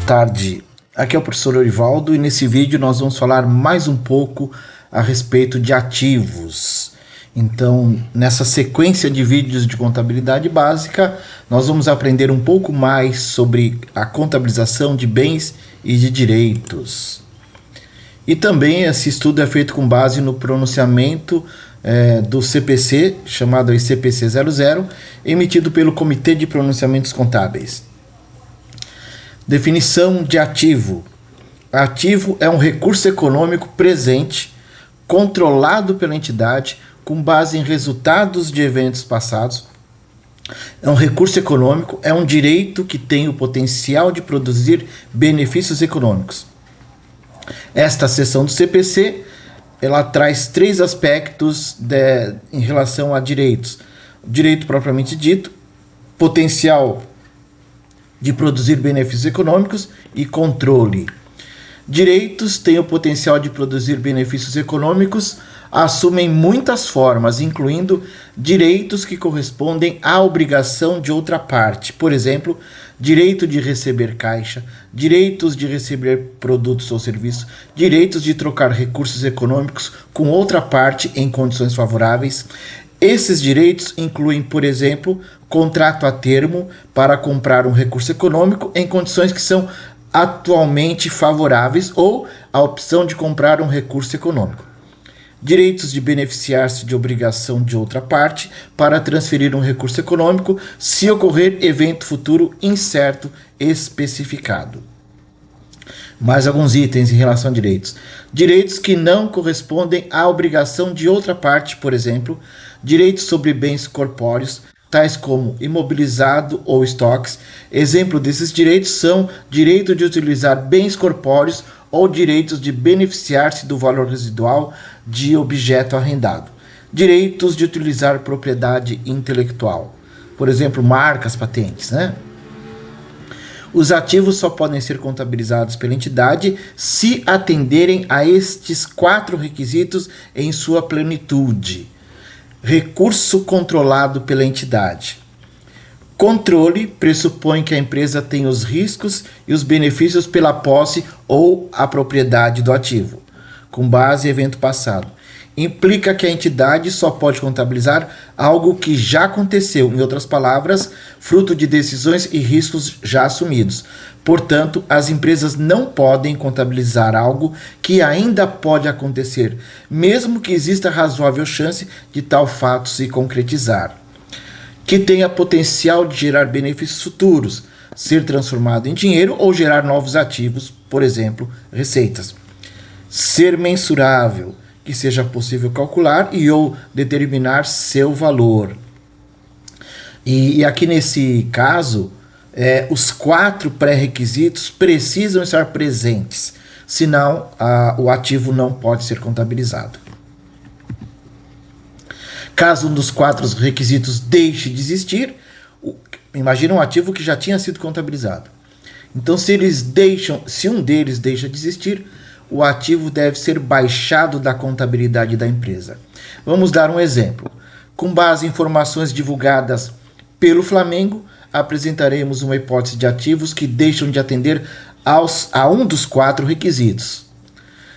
tarde, aqui é o professor Orivaldo e nesse vídeo nós vamos falar mais um pouco a respeito de ativos. Então, nessa sequência de vídeos de contabilidade básica, nós vamos aprender um pouco mais sobre a contabilização de bens e de direitos. E também esse estudo é feito com base no pronunciamento do CPC, chamado aí CPC 00, emitido pelo Comitê de Pronunciamentos Contábeis. Definição de ativo. Ativo é um recurso econômico presente, controlado pela entidade, com base em resultados de eventos passados. É um recurso econômico, é um direito que tem o potencial de produzir benefícios econômicos. Esta seção do CPC, ela traz três aspectos em relação a direitos. Direito propriamente dito, potencial de produzir benefícios econômicos e controle. Direitos têm o potencial de produzir benefícios econômicos, assumem muitas formas, incluindo direitos que correspondem à obrigação de outra parte. Por exemplo, direito de receber caixa, direitos de receber produtos ou serviços, direitos de trocar recursos econômicos com outra parte em condições favoráveis. Esses direitos incluem, por exemplo, contrato a termo para comprar um recurso econômico em condições que são atualmente favoráveis ou a opção de comprar um recurso econômico. Direitos de beneficiar-se de obrigação de outra parte para transferir um recurso econômico se ocorrer evento futuro incerto especificado. Mais alguns itens em relação a direitos. Direitos que não correspondem à obrigação de outra parte, por exemplo, direitos sobre bens corpóreos, tais como imobilizado ou estoques. Exemplo desses direitos são direito de utilizar bens corpóreos ou direitos de beneficiar-se do valor residual de objeto arrendado. Direitos de utilizar propriedade intelectual, por exemplo, marcas, patentes, né? Os ativos só podem ser contabilizados pela entidade se atenderem a estes 4 requisitos em sua plenitude. Recurso controlado pela entidade. Controle pressupõe que a empresa tem os riscos e os benefícios pela posse ou a propriedade do ativo, com base em evento passado. Implica que a entidade só pode contabilizar algo que já aconteceu, em outras palavras, fruto de decisões e riscos já assumidos. Portanto, as empresas não podem contabilizar algo que ainda pode acontecer, mesmo que exista razoável chance de tal fato se concretizar. Que tenha potencial de gerar benefícios futuros, ser transformado em dinheiro ou gerar novos ativos, por exemplo, receitas. Ser mensurável, que seja possível calcular e ou determinar seu valor. E aqui nesse caso, os 4 pré-requisitos precisam estar presentes, senão o ativo não pode ser contabilizado. Caso um dos 4 requisitos deixe de existir, imagina um ativo que já tinha sido contabilizado. Então, se um deles deixa de existir, o ativo deve ser baixado da contabilidade da empresa. Vamos dar um exemplo. Com base em informações divulgadas pelo Flamengo, apresentaremos uma hipótese de ativos que deixam de atender a um dos 4 requisitos.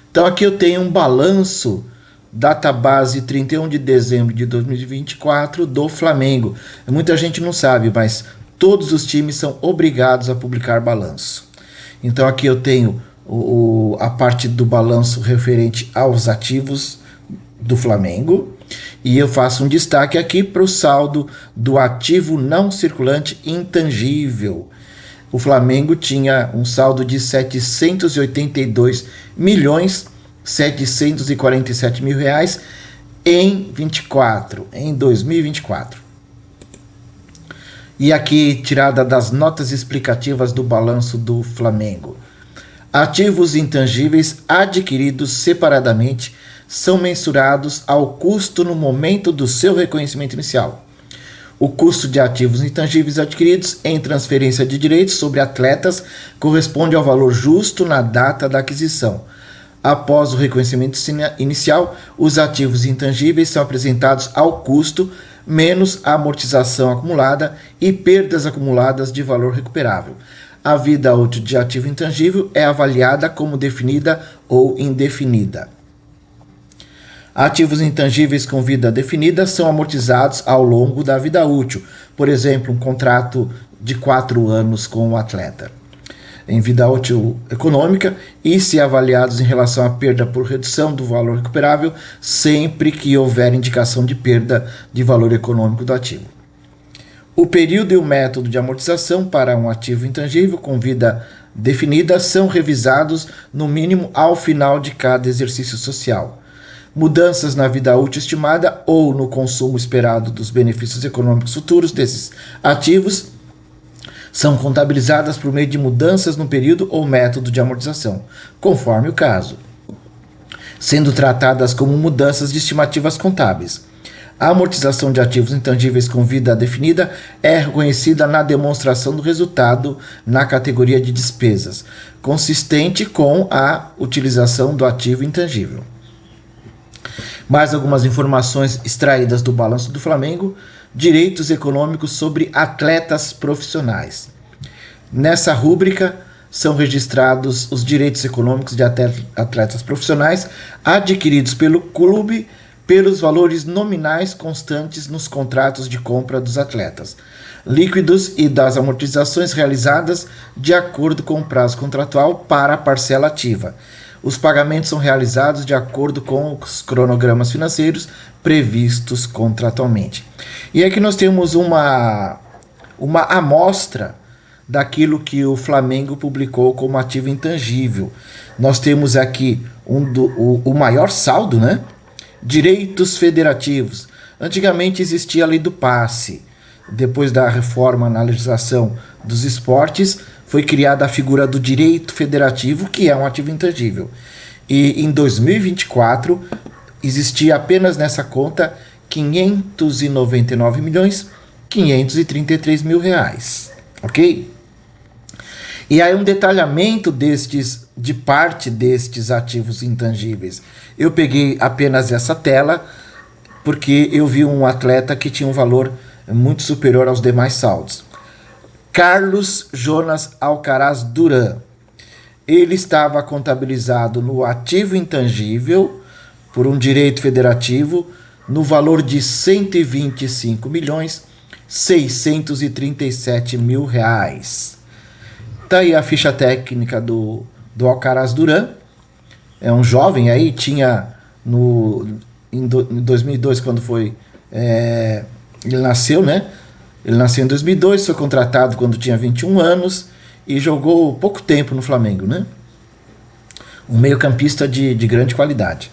Então aqui eu tenho um balanço, database 31 de dezembro de 2024 do Flamengo. Muita gente não sabe, mas todos os times são obrigados a publicar balanço. Então aqui eu tenho a parte do balanço referente aos ativos do Flamengo, e eu faço um destaque aqui para o saldo do ativo não circulante intangível. O Flamengo tinha um saldo de 782.747.000 reais em 2024. E aqui tirada das notas explicativas do balanço do Flamengo. Ativos intangíveis adquiridos separadamente são mensurados ao custo no momento do seu reconhecimento inicial. O custo de ativos intangíveis adquiridos em transferência de direitos sobre atletas corresponde ao valor justo na data da aquisição. Após o reconhecimento inicial, os ativos intangíveis são apresentados ao custo menos a amortização acumulada e perdas acumuladas de valor recuperável. a vida útil de ativo intangível é avaliada como definida ou indefinida. Ativos intangíveis com vida definida são amortizados ao longo da vida útil, por exemplo, um contrato de 4 anos com o atleta, em vida útil econômica, e se avaliados em relação à perda por redução do valor recuperável, sempre que houver indicação de perda de valor econômico do ativo. O período e o método de amortização para um ativo intangível com vida definida são revisados no mínimo ao final de cada exercício social. Mudanças na vida útil estimada ou no consumo esperado dos benefícios econômicos futuros desses ativos são contabilizadas por meio de mudanças no período ou método de amortização, conforme o caso, sendo tratadas como mudanças de estimativas contábeis. A amortização de ativos intangíveis com vida definida é reconhecida na demonstração do resultado na categoria de despesas, consistente com a utilização do ativo intangível. Mais algumas informações extraídas do Balanço do Flamengo: direitos econômicos sobre atletas profissionais. Nessa rúbrica são registrados os direitos econômicos de atletas profissionais adquiridos pelo clube pelos valores nominais constantes nos contratos de compra dos atletas, líquidos e das amortizações realizadas de acordo com o prazo contratual para a parcela ativa. Os pagamentos são realizados de acordo com os cronogramas financeiros previstos contratualmente. E aqui nós temos uma amostra daquilo que o Flamengo publicou como ativo intangível. Nós temos aqui o maior saldo, né? Direitos federativos. Antigamente existia a lei do passe. Depois da reforma na legislação dos esportes, foi criada a figura do direito federativo, que é um ativo intangível. E em 2024, existia apenas nessa conta 599.533.000 reais. Ok? E aí um detalhamento de parte destes ativos intangíveis. Eu peguei apenas essa tela, porque eu vi um atleta que tinha um valor muito superior aos demais saldos. Carlos Jonas Alcaraz Duran. Ele estava contabilizado no ativo intangível por um direito federativo no valor de R$ 125.637.000 reais. Tá aí a ficha técnica do Alcaraz Duran. É um jovem aí, tinha em 2002, quando foi... ele nasceu, né? Ele nasceu em 2002, foi contratado quando tinha 21 anos e jogou pouco tempo no Flamengo, né? Um meio-campista de grande qualidade.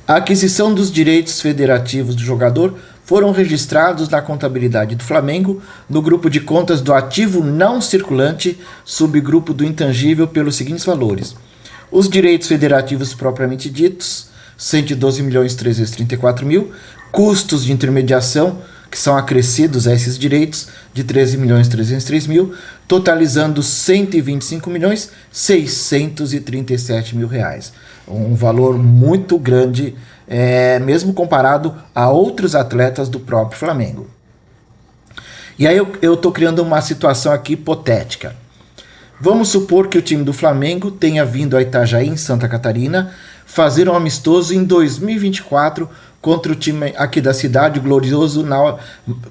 A aquisição dos direitos federativos do jogador foram registrados na contabilidade do Flamengo no grupo de contas do ativo não circulante, subgrupo do intangível, pelos seguintes valores: os direitos federativos propriamente ditos, 112.334.000, custos de intermediação, que são acrescidos a esses direitos, de 13.303.000, totalizando 125.637.000 reais. Um valor muito grande, mesmo comparado a outros atletas do próprio Flamengo. E aí eu estou criando uma situação aqui hipotética. Vamos supor que o time do Flamengo tenha vindo a Itajaí, em Santa Catarina, fazer um amistoso em 2024 contra o time aqui da cidade, o glorioso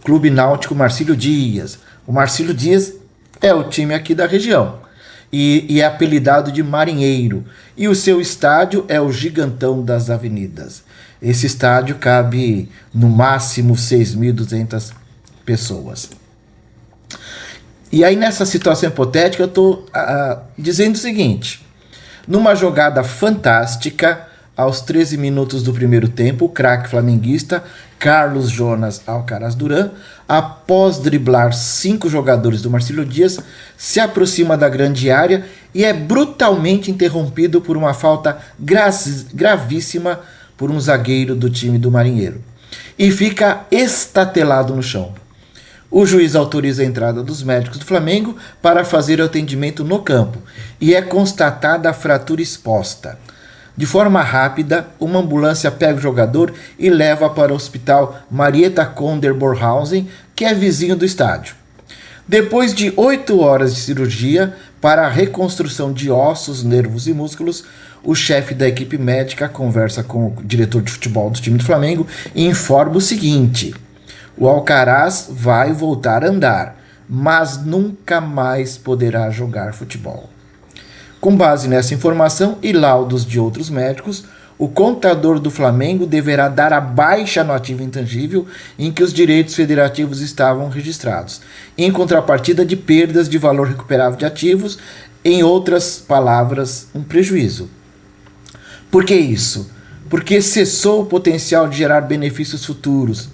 Clube Náutico Marcílio Dias. O Marcílio Dias é o time aqui da região e é apelidado de Marinheiro. E o seu estádio é o Gigantão das Avenidas. Esse estádio cabe no máximo 6.200 pessoas. E aí, nessa situação hipotética, eu estou dizendo o seguinte: numa jogada fantástica, aos 13 minutos do primeiro tempo, o craque flamenguista Carlos Jonas Alcaraz Duran, após driblar 5 jogadores do Marcílio Dias, se aproxima da grande área e é brutalmente interrompido por uma falta gravíssima por um zagueiro do time do Marinheiro, e fica estatelado no chão. O juiz autoriza a entrada dos médicos do Flamengo para fazer o atendimento no campo, e é constatada a fratura exposta. De forma rápida, uma ambulância pega o jogador e leva para o hospital Marieta Conder Bornhausen, que é vizinho do estádio. Depois de 8 horas de cirurgia para a reconstrução de ossos, nervos e músculos, o chefe da equipe médica conversa com o diretor de futebol do time do Flamengo e informa o seguinte: o Alcaraz vai voltar a andar, mas nunca mais poderá jogar futebol. Com base nessa informação e laudos de outros médicos, o contador do Flamengo deverá dar a baixa no ativo intangível em que os direitos federativos estavam registrados, em contrapartida de perdas de valor recuperável de ativos, em outras palavras, um prejuízo. Por que isso? Porque cessou o potencial de gerar benefícios futuros.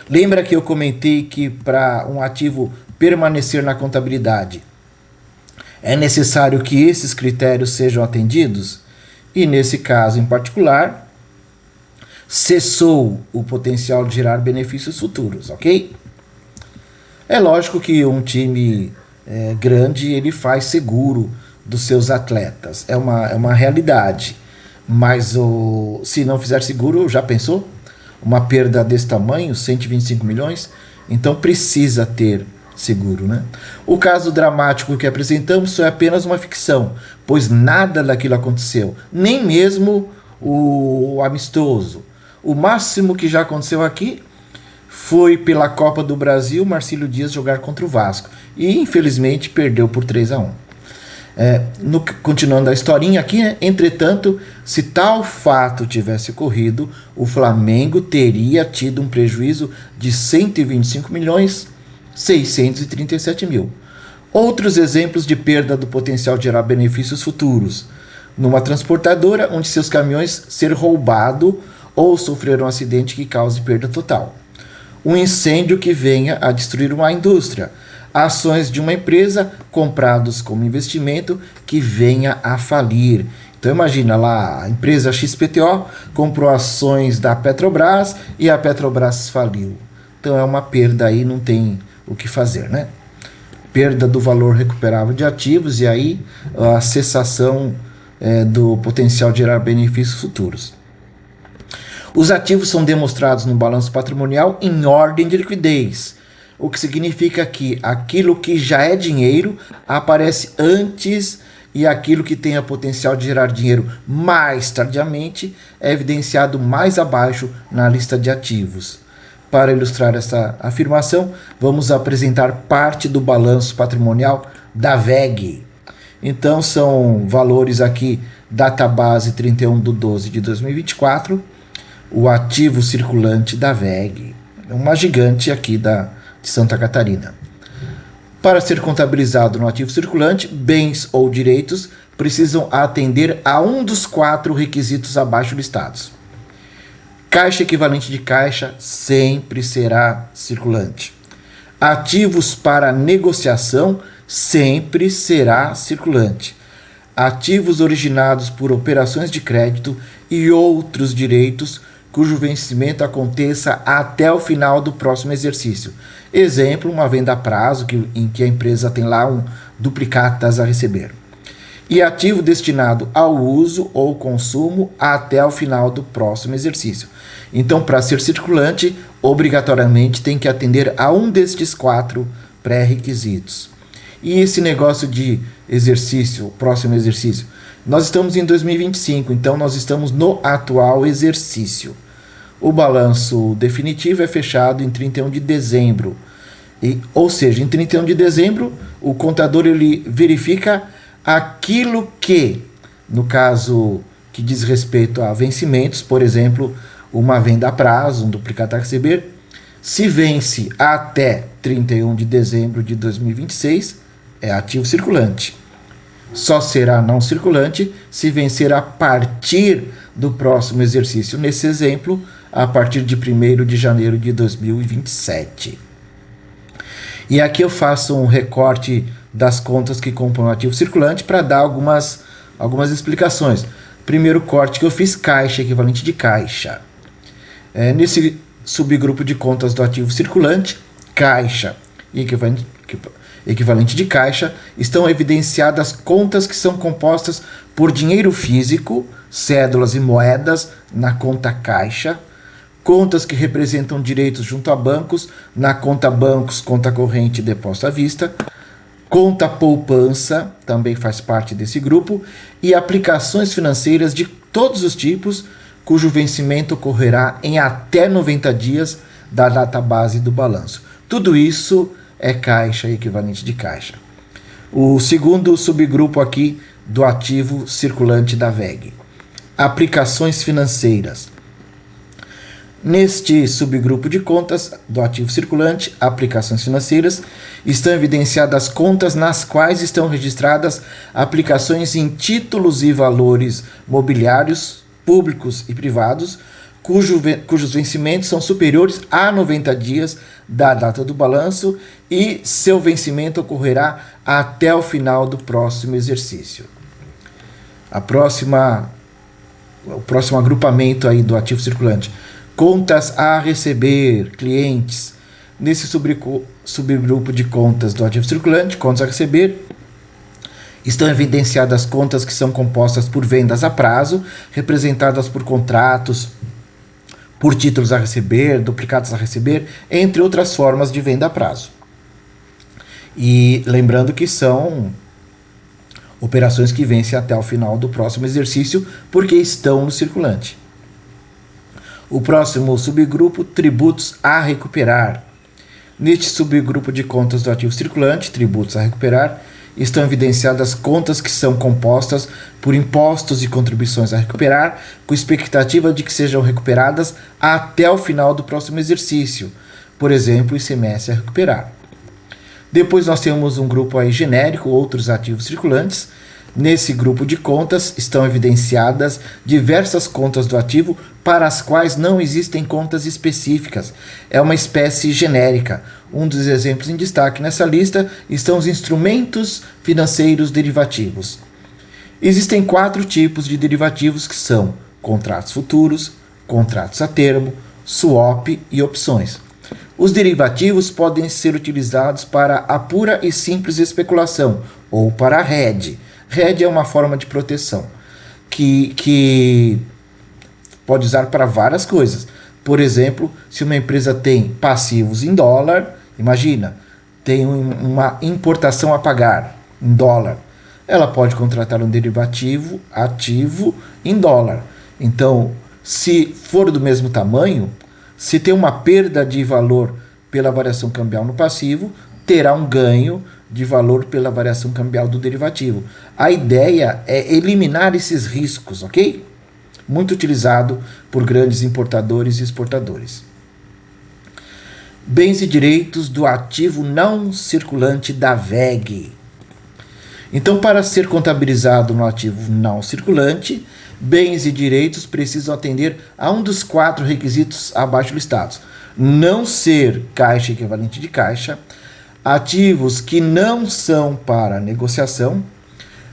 Lembra que eu comentei que para um ativo permanecer na contabilidade é necessário que esses critérios sejam atendidos? E nesse caso em particular, cessou o potencial de gerar benefícios futuros, ok? É lógico que um time grande ele faz seguro dos seus atletas, é uma realidade. Mas se não fizer seguro, já pensou? Uma perda desse tamanho, 125 milhões, então precisa ter seguro, né? O caso dramático que apresentamos é apenas uma ficção, pois nada daquilo aconteceu, nem mesmo o amistoso. O máximo que já aconteceu aqui foi pela Copa do Brasil, Marcílio Dias jogar contra o Vasco e infelizmente perdeu por 3-1. Continuando a historinha aqui, né? Entretanto, se tal fato tivesse ocorrido, o Flamengo teria tido um prejuízo de 125 milhões 637 mil. Outros exemplos de perda do potencial de gerar benefícios futuros: numa transportadora onde seus caminhões ser roubado ou sofrer um acidente que cause perda total. Um incêndio que venha a destruir uma indústria. Ações de uma empresa comprados como investimento que venha a falir. Então imagina lá, a empresa XPTO comprou ações da Petrobras e a Petrobras faliu. Então é uma perda aí, não tem o que fazer, né? Perda do valor recuperável de ativos e aí a cessação do potencial de gerar benefícios futuros. Os ativos são demonstrados no balanço patrimonial em ordem de liquidez, o que significa que aquilo que já é dinheiro aparece antes e aquilo que tenha potencial de gerar dinheiro mais tardiamente é evidenciado mais abaixo na lista de ativos. Para ilustrar essa afirmação, vamos apresentar parte do balanço patrimonial da VEG. Então são valores aqui, database 31/12/2024, o ativo circulante da VEG, uma gigante aqui de Santa Catarina. Para ser contabilizado no ativo circulante, bens ou direitos precisam atender a um dos 4 requisitos abaixo listados. Caixa equivalente de caixa sempre será circulante. Ativos para negociação sempre será circulante. Ativos originados por operações de crédito e outros direitos cujo vencimento aconteça até o final do próximo exercício. Exemplo, uma venda a prazo em que a empresa tem lá um duplicatas a receber. E ativo destinado ao uso ou consumo até o final do próximo exercício. Então, para ser circulante, obrigatoriamente tem que atender a um destes 4 pré-requisitos. E esse negócio de exercício, próximo exercício, nós estamos em 2025, então nós estamos no atual exercício. O balanço definitivo é fechado em 31 de dezembro. Ou seja, em 31 de dezembro, o contador ele verifica aquilo que, no caso que diz respeito a vencimentos, por exemplo, uma venda a prazo, um duplicado a receber, se vence até 31 de dezembro de 2026, é ativo circulante. Só será não circulante se vencer a partir do próximo exercício. Nesse exemplo, a partir de 1º de janeiro de 2027. E aqui eu faço um recorte das contas que compõem o ativo circulante para dar algumas explicações. Primeiro corte que eu fiz, caixa equivalente de caixa. Nesse subgrupo de contas do ativo circulante, caixa e equivalente de caixa, estão evidenciadas contas que são compostas por dinheiro físico, cédulas e moedas na conta caixa, contas que representam direitos junto a bancos, na conta bancos, conta corrente e depósito à vista, conta poupança, também faz parte desse grupo, e aplicações financeiras de todos os tipos, cujo vencimento ocorrerá em até 90 dias da data base do balanço. Tudo isso é caixa e equivalente de caixa. O segundo subgrupo aqui do ativo circulante da VEG. Aplicações financeiras. Neste subgrupo de contas do ativo circulante, aplicações financeiras, estão evidenciadas contas nas quais estão registradas aplicações em títulos e valores mobiliários, públicos e privados, cujos vencimentos são superiores a 90 dias da data do balanço e seu vencimento ocorrerá até o final do próximo exercício. O próximo agrupamento aí do ativo circulante. Contas a receber, clientes. Nesse subgrupo de contas do ativo circulante, contas a receber, estão evidenciadas contas que são compostas por vendas a prazo, representadas por contratos, por títulos a receber, duplicados a receber, entre outras formas de venda a prazo. E lembrando que são operações que vencem até o final do próximo exercício, porque estão no circulante. O próximo subgrupo, tributos a recuperar. Neste subgrupo de contas do ativo circulante, tributos a recuperar, estão evidenciadas contas que são compostas por impostos e contribuições a recuperar, com expectativa de que sejam recuperadas até o final do próximo exercício, por exemplo, ICMS a recuperar. Depois nós temos um grupo aí genérico, outros ativos circulantes. Nesse grupo de contas estão evidenciadas diversas contas do ativo para as quais não existem contas específicas. É uma espécie genérica. Um dos exemplos em destaque nessa lista estão os instrumentos financeiros derivativos. Existem 4 tipos de derivativos que são contratos futuros, contratos a termo, swap e opções. Os derivativos podem ser utilizados para a pura e simples especulação ou para a hedge. Hedge é uma forma de proteção que pode usar para várias coisas. Por exemplo, se uma empresa tem passivos em dólar, imagina, tem uma importação a pagar em dólar, ela pode contratar um derivativo ativo em dólar. Então, se for do mesmo tamanho, se tem uma perda de valor pela variação cambial no passivo, terá um ganho de valor pela variação cambial do derivativo. A ideia é eliminar esses riscos, ok? Muito utilizado por grandes importadores e exportadores. Bens e direitos do ativo não circulante da VEG. Então, para ser contabilizado no ativo não circulante, bens e direitos precisam atender a um dos 4 requisitos abaixo listados. Não ser caixa equivalente de caixa, ativos que não são para negociação,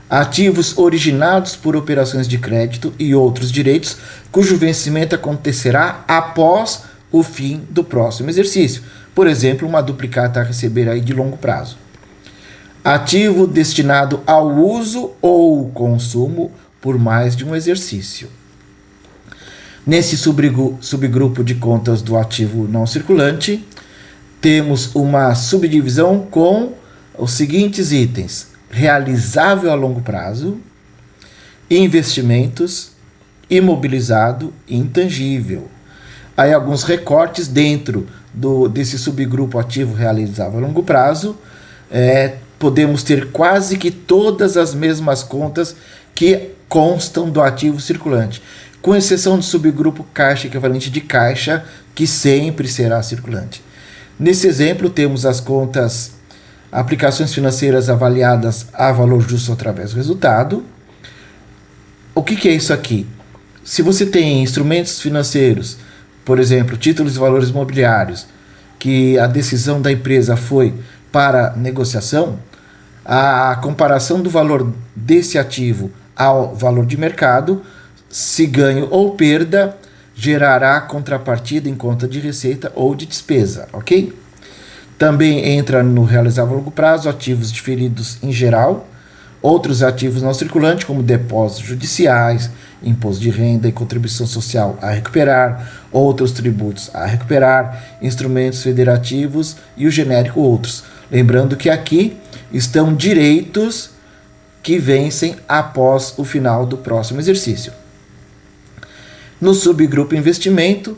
ativos originados por operações de crédito e outros direitos cujo vencimento acontecerá após o fim do próximo exercício. Por exemplo, uma duplicata a receber aí de longo prazo. Ativo destinado ao uso ou consumo por mais de um exercício. Nesse subgrupo de contas do ativo não circulante, temos uma subdivisão com os seguintes itens: realizável a longo prazo, investimentos, imobilizado e intangível. Aí alguns recortes dentro desse subgrupo ativo realizável a longo prazo. Podemos ter quase que todas as mesmas contas que constam do ativo circulante, com exceção do subgrupo caixa equivalente de caixa, que sempre será circulante. Nesse exemplo, temos as contas aplicações financeiras avaliadas a valor justo através do resultado. O que é isso aqui? Se você tem instrumentos financeiros, por exemplo, títulos e valores imobiliários, que a decisão da empresa foi para negociação, a comparação do valor desse ativo ao valor de mercado, se ganho ou perda, gerará contrapartida em conta de receita ou de despesa, ok? Também entra no realizável a longo prazo ativos diferidos em geral, outros ativos não circulantes, como depósitos judiciais, imposto de renda e contribuição social a recuperar, outros tributos a recuperar, instrumentos federativos e o genérico outros. Lembrando que aqui estão direitos que vencem após o final do próximo exercício. No subgrupo investimento,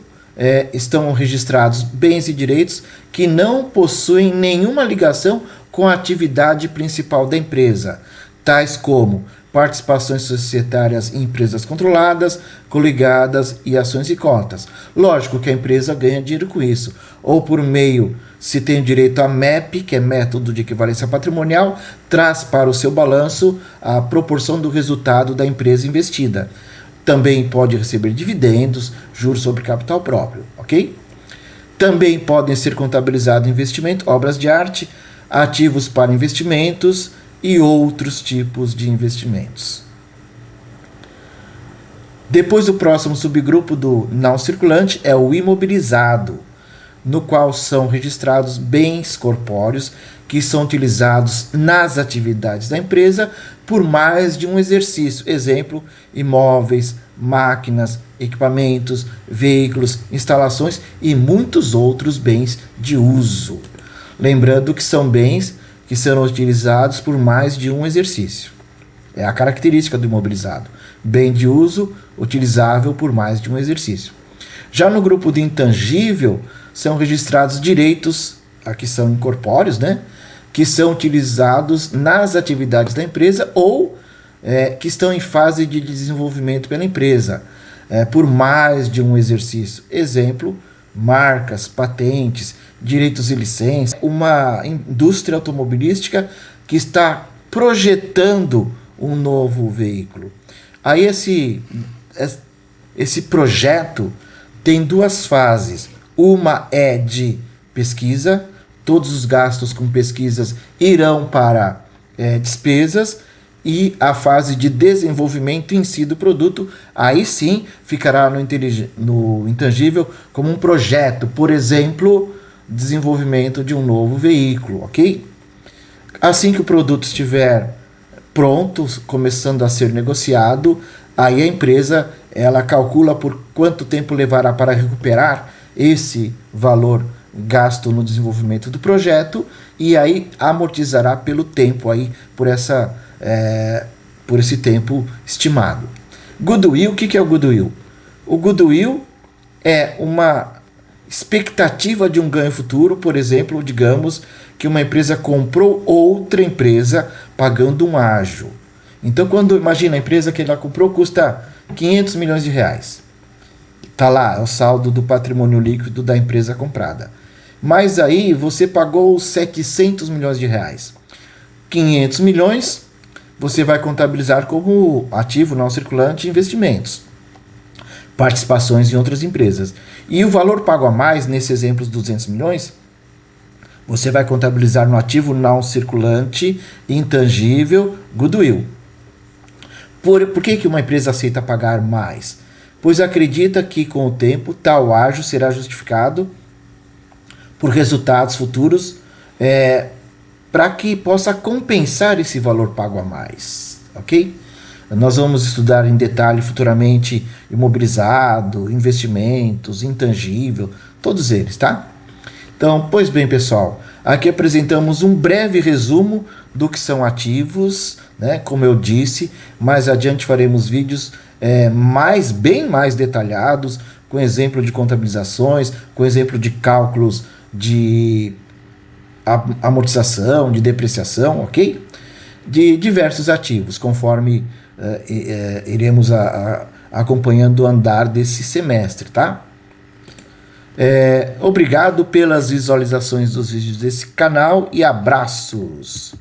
estão registrados bens e direitos que não possuem nenhuma ligação com a atividade principal da empresa, tais como participações societárias em empresas controladas, coligadas e ações e cotas. Lógico que a empresa ganha dinheiro com isso, ou por meio, se tem direito a MEP, que é método de equivalência patrimonial, traz para o seu balanço a proporção do resultado da empresa investida. Também pode receber dividendos, juros sobre capital próprio, ok? Também podem ser contabilizados investimento, obras de arte, ativos para investimentos e outros tipos de investimentos. Depois, o próximo subgrupo do não circulante é o imobilizado, no qual são registrados bens corpóreos que são utilizados nas atividades da empresa por mais de um exercício. Exemplo, imóveis, máquinas, equipamentos, veículos, instalações e muitos outros bens de uso. Lembrando que são bens que serão utilizados por mais de um exercício. É a característica do imobilizado. Bem de uso, utilizável por mais de um exercício. Já no grupo de intangível, são registrados direitos, aqui são incorpóreos, né? Que são utilizados nas atividades da empresa ou que estão em fase de desenvolvimento pela empresa, por mais de um exercício. Exemplo, marcas, patentes, direitos e licenças. Uma indústria automobilística que está projetando um novo veículo. Aí esse projeto tem duas fases. Uma é de pesquisa, todos os gastos com pesquisas irão para despesas, e a fase de desenvolvimento em si do produto, aí sim ficará no intangível como um projeto, por exemplo, desenvolvimento de um novo veículo, ok? Assim que o produto estiver pronto, começando a ser negociado, aí a empresa ela calcula por quanto tempo levará para recuperar esse valor gasto no desenvolvimento do projeto, e aí amortizará pelo tempo aí, por esse tempo estimado. Goodwill, o que é o goodwill? O goodwill é uma expectativa de um ganho futuro. Por exemplo, digamos que uma empresa comprou outra empresa pagando um ágio. Então, imagina a empresa que ela comprou custa 500 milhões de reais. Está lá, é o saldo do patrimônio líquido da empresa comprada. Mas aí você pagou 700 milhões de reais. 500 milhões você vai contabilizar como ativo não circulante e investimentos, participações em outras empresas. E o valor pago a mais, nesse exemplo, os 200 milhões, você vai contabilizar no ativo não circulante, intangível, goodwill. Por que uma empresa aceita pagar mais? Pois acredita que, com o tempo, tal ágio será justificado por resultados futuros, para que possa compensar esse valor pago a mais, ok? Nós vamos estudar em detalhe futuramente imobilizado, investimentos, intangível, todos eles, tá? Então, pois bem, pessoal, aqui apresentamos um breve resumo do que são ativos, né? Como eu disse, mais adiante faremos vídeos bem mais detalhados, com exemplo de contabilizações, com exemplo de cálculos de amortização, de depreciação, ok? De diversos ativos, conforme iremos acompanhando o andar desse semestre, tá? Obrigado pelas visualizações dos vídeos desse canal e abraços!